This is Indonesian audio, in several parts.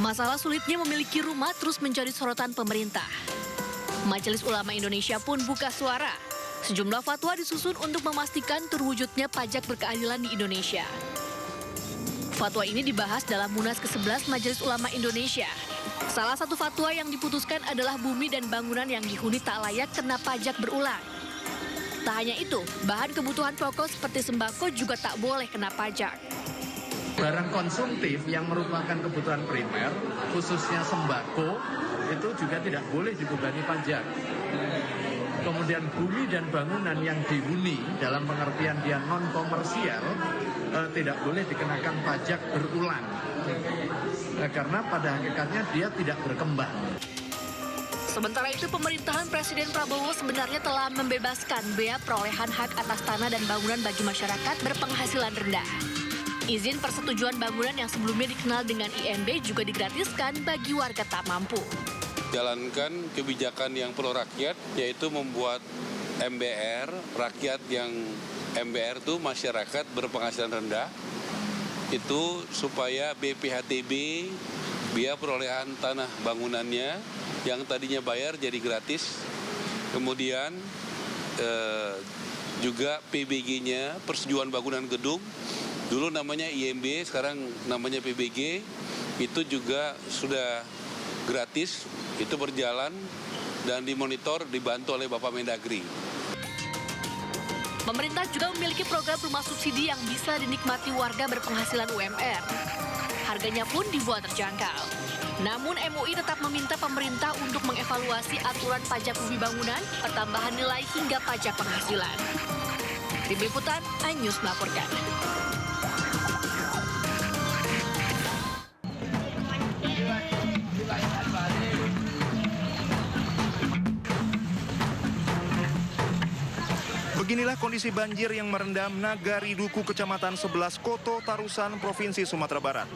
Masalah sulitnya memiliki rumah terus menjadi sorotan pemerintah. Majelis Ulama Indonesia pun buka suara. Sejumlah fatwa disusun untuk memastikan terwujudnya pajak berkeadilan di Indonesia. Fatwa ini dibahas dalam Munas ke-11 Majelis Ulama Indonesia. Salah satu fatwa yang diputuskan adalah bumi dan bangunan yang dihuni tak layak kena pajak berulang. Tak hanya itu, bahan kebutuhan pokok seperti sembako juga tak boleh kena pajak. Barang konsumtif yang merupakan kebutuhan primer, khususnya sembako, itu juga tidak boleh dibebani pajak. Kemudian bumi dan bangunan yang dihuni dalam pengertian dia non-komersial, tidak boleh dikenakan pajak berulang. Karena pada hakikatnya dia tidak berkembang. Sementara itu, pemerintahan Presiden Prabowo sebenarnya telah membebaskan bea perolehan hak atas tanah dan bangunan bagi masyarakat berpenghasilan rendah. Izin persetujuan bangunan yang sebelumnya dikenal dengan IMB juga digratiskan bagi warga tak mampu. Jalankan kebijakan yang pro rakyat, yaitu membuat MBR, rakyat yang MBR itu masyarakat berpenghasilan rendah, itu supaya BPHTB, biaya perolehan tanah bangunannya, yang tadinya bayar jadi gratis. Kemudian juga PBG-nya, persetujuan bangunan gedung, dulu namanya IMB, sekarang namanya PBG, itu juga sudah gratis, itu berjalan dan dimonitor, dibantu oleh Bapak Mendagri. Pemerintah juga memiliki program rumah subsidi yang bisa dinikmati warga berpenghasilan UMR. Harganya pun dibuat terjangkau. Namun MUI tetap meminta pemerintah untuk mengevaluasi aturan pajak bumi bangunan, pertambahan nilai hingga pajak penghasilan. Tim Liputan, iNews melaporkan. Beginilah kondisi banjir yang merendam Nagari Duku, Kecamatan 11 Koto, Tarusan, Provinsi Sumatera Barat.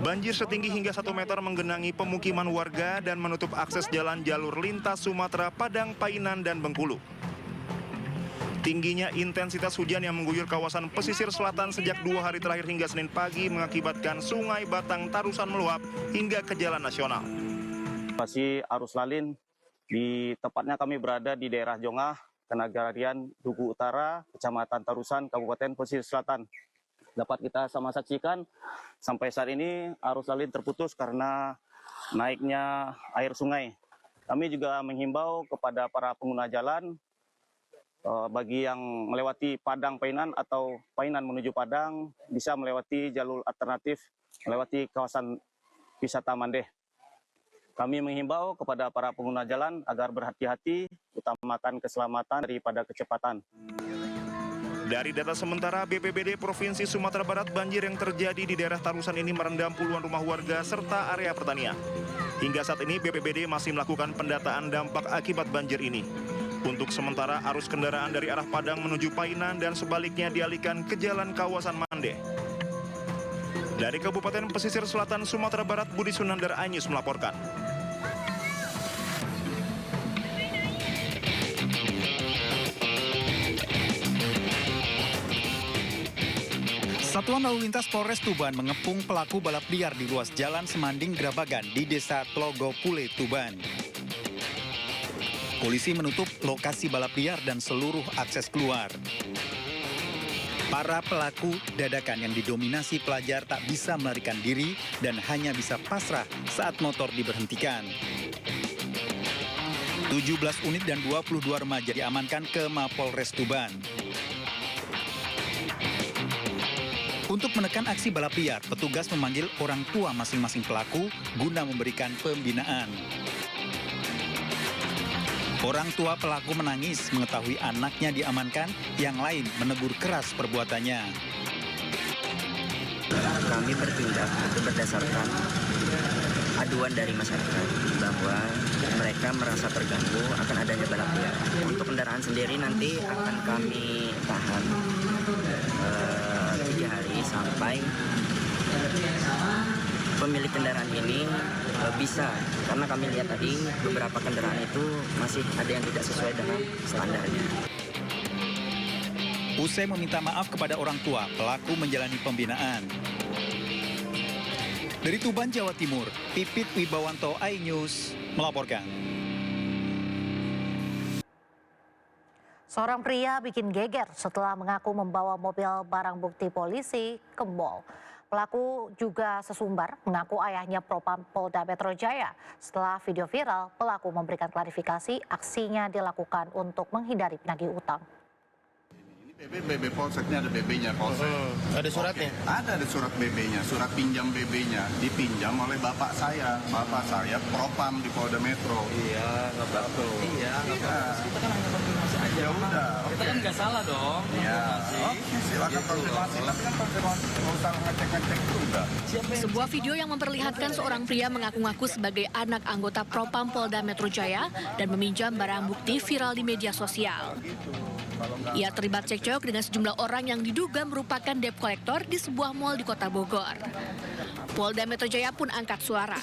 Banjir setinggi hingga 1 meter menggenangi pemukiman warga dan menutup akses jalan jalur lintas Sumatera, Padang, Painan, dan Bengkulu. Tingginya intensitas hujan yang mengguyur kawasan pesisir selatan sejak 2 hari terakhir hingga Senin pagi mengakibatkan Sungai Batang Tarusan meluap hingga ke jalan nasional. Masih arus lalin, di tepatnya kami berada di daerah Jongah, Kenagarian Duku Utara, Kecamatan Tarusan, Kabupaten Pesisir Selatan. Dapat kita sama saksikan, sampai saat ini arus lalin terputus karena naiknya air sungai. Kami juga menghimbau kepada para pengguna jalan, bagi yang melewati Padang Painan atau Painan menuju Padang, bisa melewati jalur alternatif, melewati kawasan wisata Mandeh. Kami menghimbau kepada para pengguna jalan agar berhati-hati, utamakan keselamatan daripada kecepatan. Dari data sementara BPBD Provinsi Sumatera Barat, banjir yang terjadi di daerah Tarusan ini merendam puluhan rumah warga serta area pertanian. Hingga saat ini BPBD masih melakukan pendataan dampak akibat banjir ini. Untuk sementara arus kendaraan dari arah Padang menuju Painan dan sebaliknya dialihkan ke jalan kawasan Mandeh. Dari Kabupaten Pesisir Selatan Sumatera Barat, Budi Sunandar, iNews melaporkan. Satuan Lalu Lintas Polres Tuban mengepung pelaku balap liar di ruas Jalan Semanding Grabagan di Desa Tlogopule, Tuban. Polisi menutup lokasi balap liar dan seluruh akses keluar. Para pelaku dadakan yang didominasi pelajar tak bisa melarikan diri dan hanya bisa pasrah saat motor diberhentikan. 17 unit dan 22 remaja diamankan ke Mapolres Tuban. Untuk menekan aksi balap liar, petugas memanggil orang tua masing-masing pelaku guna memberikan pembinaan. Orang tua pelaku menangis mengetahui anaknya diamankan, yang lain menegur keras perbuatannya. Kami bertindak itu berdasarkan aduan dari masyarakat bahwa mereka merasa terganggu akan adanya balap liar. Untuk kendaraan sendiri nanti akan kami tahan 3 hari sampai pemilik kendaraan ini bisa, karena kami lihat tadi beberapa kendaraan itu masih ada yang tidak sesuai dengan standarnya. Usai meminta maaf kepada orang tua, pelaku menjalani pembinaan. Dari Tuban, Jawa Timur, Pipit Wibawanto, iNews melaporkan. Seorang pria bikin geger setelah mengaku membawa mobil barang bukti polisi ke mall. Pelaku juga sesumbar mengaku ayahnya Propam Polda Metro Jaya. Setelah video viral, pelaku memberikan klarifikasi aksinya dilakukan untuk menghindari penagih utang. BB polseknya ada BB-nya polsek. Ada suratnya? Oke. Ada surat BB-nya, surat pinjam BB-nya dipinjam oleh bapak saya. Bapak saya Propam di Polda Metro. Iya, nggak betul. Iya, kita kan hanya konfirmasi aja. Ya udah. Kita kan nggak salah dong. Iya. Oke, silakan konfirmasi. Tapi kan konfirmasi nggak usah ngecek-ngecek juga. Sebuah video yang memperlihatkan seorang pria mengaku-ngaku sebagai anak anggota Propam Polda Metro Jaya dan meminjam barang bukti viral di media sosial. Ia terlibat cekcok dengan sejumlah orang yang diduga merupakan debt collector di sebuah mal di Kota Bogor. Polda Metro Jaya pun angkat suara.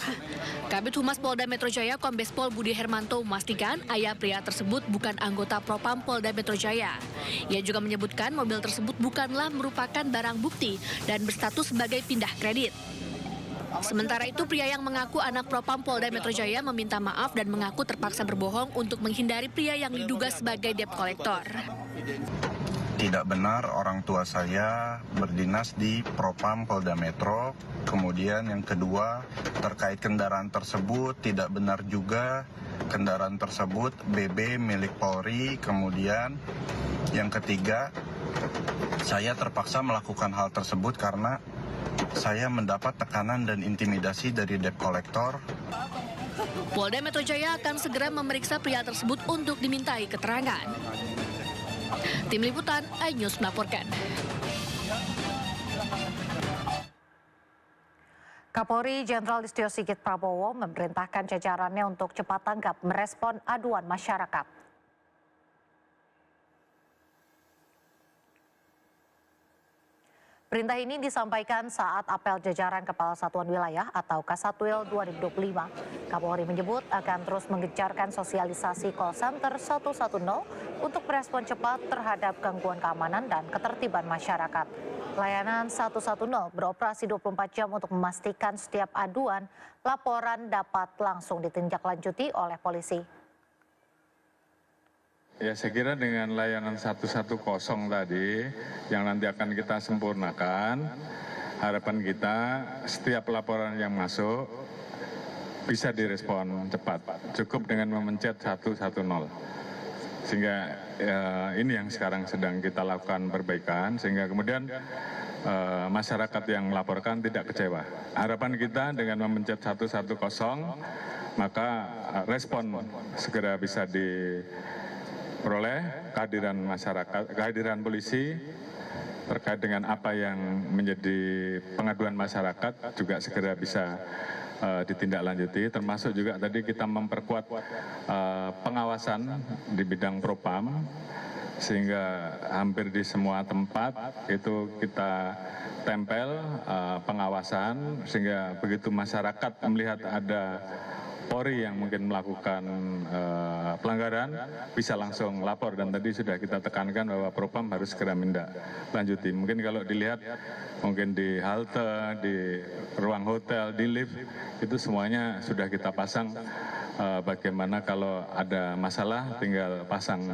Kabid Humas Polda Metro Jaya Kombes Pol Budi Hermanto memastikan ayah pria tersebut bukan anggota Propam Polda Metro Jaya. Ia juga menyebutkan mobil tersebut bukanlah merupakan barang bukti dan berstatus sebagai pindah kredit. Sementara itu, pria yang mengaku anak Propam Polda Metro Jaya meminta maaf dan mengaku terpaksa berbohong untuk menghindari pria yang diduga sebagai debt collector. Tidak benar orang tua saya berdinas di Propam Polda Metro. Kemudian yang kedua, terkait kendaraan tersebut tidak benar juga kendaraan tersebut BB milik Polri. Kemudian yang ketiga, saya terpaksa melakukan hal tersebut karena saya mendapat tekanan dan intimidasi dari debt collector. Polda Metro Jaya akan segera memeriksa pria tersebut untuk dimintai keterangan. Tim Liputan, iNews melaporkan. Kapolri Jenderal Listio Sigit Prabowo memerintahkan jajarannya untuk cepat tanggap merespon aduan masyarakat. Perintah ini disampaikan saat apel jajaran Kepala Satuan Wilayah atau Kasatwil 2025. Kapolri menyebut akan terus menggencarkan sosialisasi call center 110 untuk merespon cepat terhadap gangguan keamanan dan ketertiban masyarakat. Layanan 110 beroperasi 24 jam untuk memastikan setiap aduan laporan dapat langsung ditindaklanjuti oleh polisi. Ya, saya kira dengan layanan 110 tadi yang nanti akan kita sempurnakan, harapan kita setiap laporan yang masuk bisa direspon cepat. Cukup dengan memencet 110. Sehingga ini yang sekarang sedang kita lakukan perbaikan, sehingga kemudian masyarakat yang melaporkan tidak kecewa. Harapan kita dengan memencet 110, maka respon segera bisa diperoleh, kehadiran masyarakat, kehadiran polisi terkait dengan apa yang menjadi pengaduan masyarakat juga segera bisa ditindaklanjuti, termasuk juga tadi kita memperkuat pengawasan di bidang Propam, sehingga hampir di semua tempat itu kita tempel pengawasan, sehingga begitu masyarakat melihat ada Polri yang mungkin melakukan pelanggaran bisa langsung lapor, dan tadi sudah kita tekankan bahwa Propam harus segera menindaklanjuti. Mungkin kalau dilihat mungkin di halte, di ruang hotel, di lift itu semuanya sudah kita pasang bagaimana kalau ada masalah tinggal pasang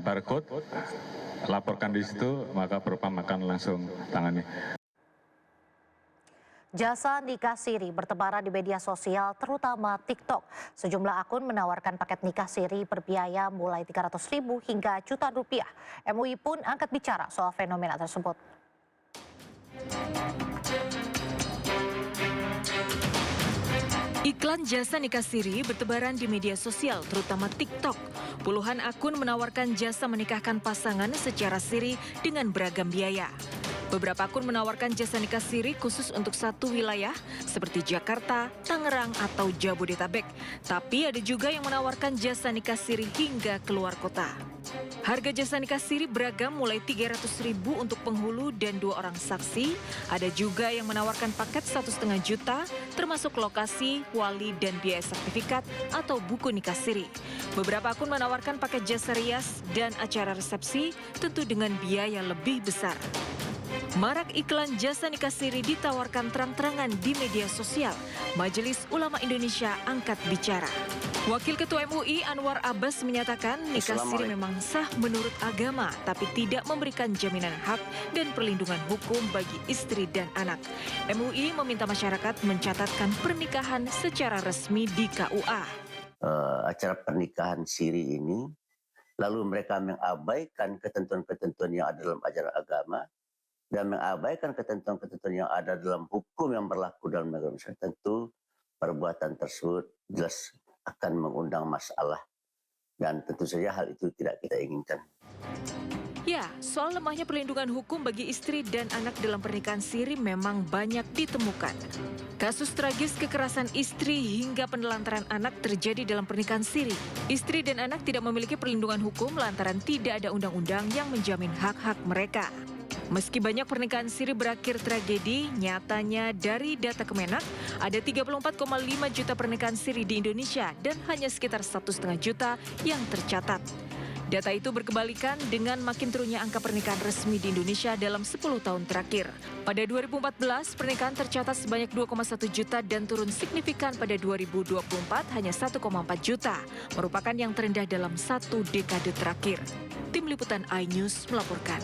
barcode, laporkan di situ, maka Propam akan langsung tangani. Jasa nikah siri bertebaran di media sosial, terutama TikTok. Sejumlah akun menawarkan paket nikah siri berbiaya mulai 300.000 hingga jutaan rupiah. MUI pun angkat bicara soal fenomena tersebut. Iklan jasa nikah siri bertebaran di media sosial, terutama TikTok. Puluhan akun menawarkan jasa menikahkan pasangan secara siri dengan beragam biaya. Beberapa akun menawarkan jasa nikah siri khusus untuk satu wilayah seperti Jakarta, Tangerang, atau Jabodetabek. Tapi ada juga yang menawarkan jasa nikah siri hingga keluar kota. Harga jasa nikah siri beragam mulai 300.000 untuk penghulu dan 2 orang saksi. Ada juga yang menawarkan paket 1,5 juta termasuk lokasi, wali, dan biaya sertifikat atau buku nikah siri. Beberapa akun menawarkan paket jasa rias dan acara resepsi tentu dengan biaya lebih besar. Marak iklan jasa nikah siri ditawarkan terang-terangan di media sosial. Majelis Ulama Indonesia angkat bicara. Wakil Ketua MUI Anwar Abbas menyatakan nikah siri memang sah menurut agama, tapi tidak memberikan jaminan hak dan perlindungan hukum bagi istri dan anak. MUI meminta masyarakat mencatatkan pernikahan secara resmi di KUA. Acara pernikahan siri ini, lalu mereka mengabaikan ketentuan-ketentuan yang ada dalam ajaran agama, dan mengabaikan ketentuan-ketentuan yang ada dalam hukum yang berlaku dalam negara Indonesia, tentu perbuatan tersebut jelas akan mengundang masalah. Dan tentu saja hal itu tidak kita inginkan. Ya, soal lemahnya perlindungan hukum bagi istri dan anak dalam pernikahan siri memang banyak ditemukan. Kasus tragis kekerasan istri hingga penelantaran anak terjadi dalam pernikahan siri. Istri dan anak tidak memiliki perlindungan hukum lantaran tidak ada undang-undang yang menjamin hak-hak mereka. Meski banyak pernikahan siri berakhir tragedi, nyatanya dari data Kemenak, ada 34,5 juta pernikahan siri di Indonesia dan hanya sekitar 1,5 juta yang tercatat. Data itu berkebalikan dengan makin turunnya angka pernikahan resmi di Indonesia dalam 10 tahun terakhir. Pada 2014, pernikahan tercatat sebanyak 2,1 juta dan turun signifikan pada 2024 hanya 1,4 juta, merupakan yang terendah dalam 1 dekade terakhir. Tim Liputan iNews melaporkan.